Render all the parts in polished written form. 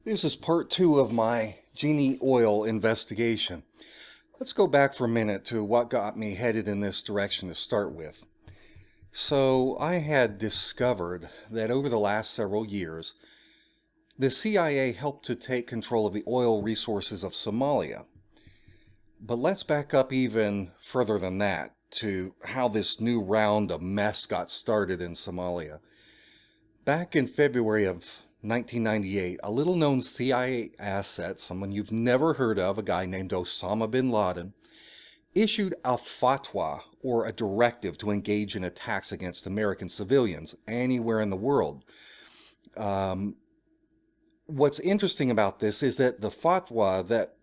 This is part two of my Genie oil investigation. Let's go back for a minute to what got me headed in this direction to start with. So I had discovered that over the last several years, the CIA helped to take control of the oil resources of Somalia. But let's back up even further than that to how this new round of mess got started in Somalia. Back in February of 1998, a little-known CIA asset, someone you've never heard of, a guy named Osama bin Laden, issued a fatwa, or a directive, to engage in attacks against American civilians anywhere in the world. What's interesting about this is that the fatwa, that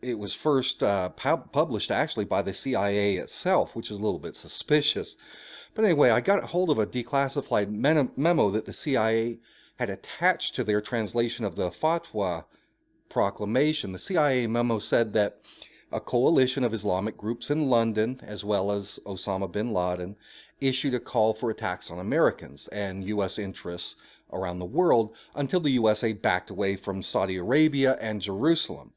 it was first published actually by the CIA itself, which is a little bit suspicious. But anyway, I got hold of a declassified memo that the CIA had attached to their translation of the fatwa proclamation. The CIA memo said that a coalition of Islamic groups in London, as well as Osama bin Laden, issued a call for attacks on Americans and U.S. interests around the world until the USA backed away from Saudi Arabia and Jerusalem.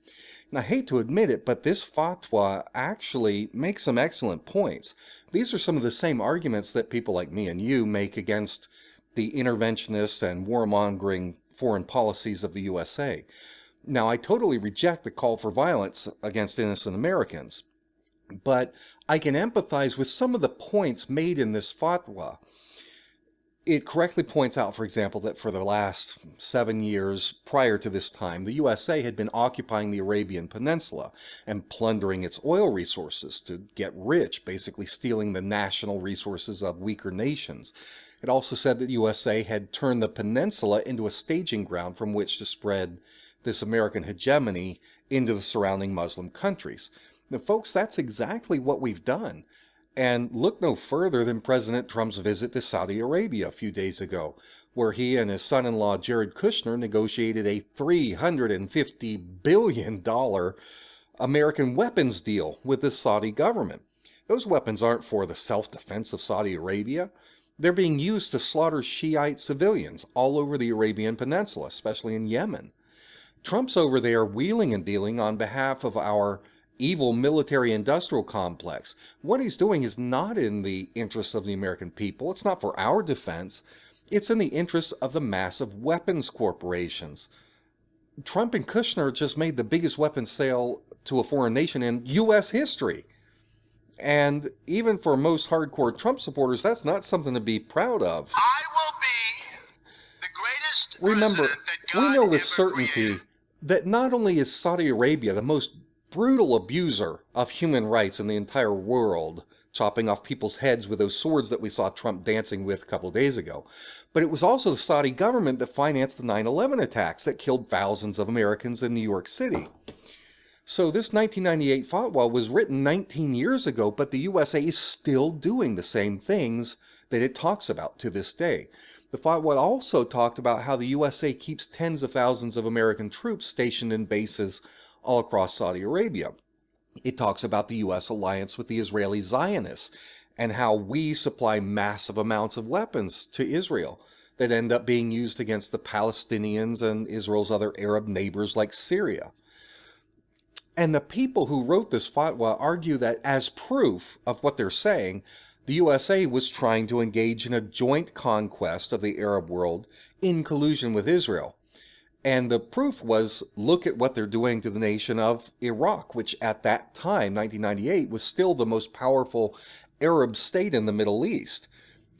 And I hate to admit it, but this fatwa actually makes some excellent points. These are some of the same arguments that people like me and you make against the interventionist and warmongering foreign policies of the USA. Now, I totally reject the call for violence against innocent Americans, but I can empathize with some of the points made in this fatwa. It correctly points out, for example, that for the last 7 years prior to this time, the USA had been occupying the Arabian Peninsula and plundering its oil resources to get rich, basically stealing the national resources of weaker nations. It also said that the USA had turned the peninsula into a staging ground from which to spread this American hegemony into the surrounding Muslim countries. Now, folks, that's exactly what we've done. And look no further than President Trump's visit to Saudi Arabia a few days ago, where he and his son-in-law Jared Kushner negotiated a $350 billion American weapons deal with the Saudi government. Those weapons aren't for the self-defense of Saudi Arabia. They're being used to slaughter Shiite civilians all over the Arabian Peninsula, especially in Yemen. Trump's over there wheeling and dealing on behalf of our evil military-industrial complex. What he's doing is not in the interests of the American people. It's not for our defense. It's in the interests of the massive weapons corporations. Trump and Kushner just made the biggest weapons sale to a foreign nation in U.S. history. And even for most hardcore Trump supporters, that's not something to be proud of. I will be the greatest Remember, president that God we know with ever certainty created. that not only is Saudi Arabia the most brutal abuser of human rights in the entire world, chopping off people's heads with those swords that we saw Trump dancing with a couple of days ago, but it was also the Saudi government that financed the 9/11 attacks that killed thousands of Americans in New York City. So this 1998 fatwa was written 19 years ago, but the USA is still doing the same things that it talks about to this day. The fatwa also talked about how the USA keeps tens of thousands of American troops stationed in bases all across Saudi Arabia. It talks about the U.S. alliance with the Israeli Zionists and how we supply massive amounts of weapons to Israel that end up being used against the Palestinians and Israel's other Arab neighbors like Syria. And the people who wrote this fatwa argue that as proof of what they're saying, the USA was trying to engage in a joint conquest of the Arab world in collusion with Israel. And the proof was, look at what they're doing to the nation of Iraq, which at that time, 1998, was still the most powerful Arab state in the Middle East.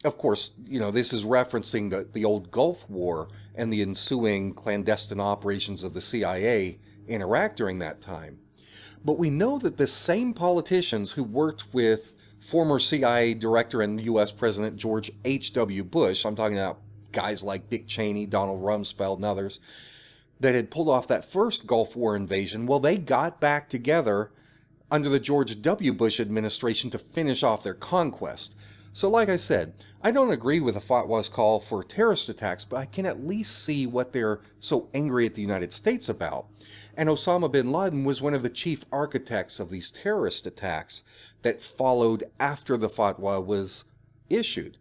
Of course, this is referencing the old Gulf War and the ensuing clandestine operations of the CIA in Iraq during that time. But we know that the same politicians who worked with former CIA director and U.S. President George H.W. Bush, I'm talking about guys like Dick Cheney, Donald Rumsfeld, and others, that had pulled off that first Gulf War invasion, well, they got back together under the George W. Bush administration to finish off their conquest. So like I said, I don't agree with the fatwa's call for terrorist attacks, but I can at least see what they're so angry at the United States about. And Osama bin Laden was one of the chief architects of these terrorist attacks that followed after the fatwa was issued.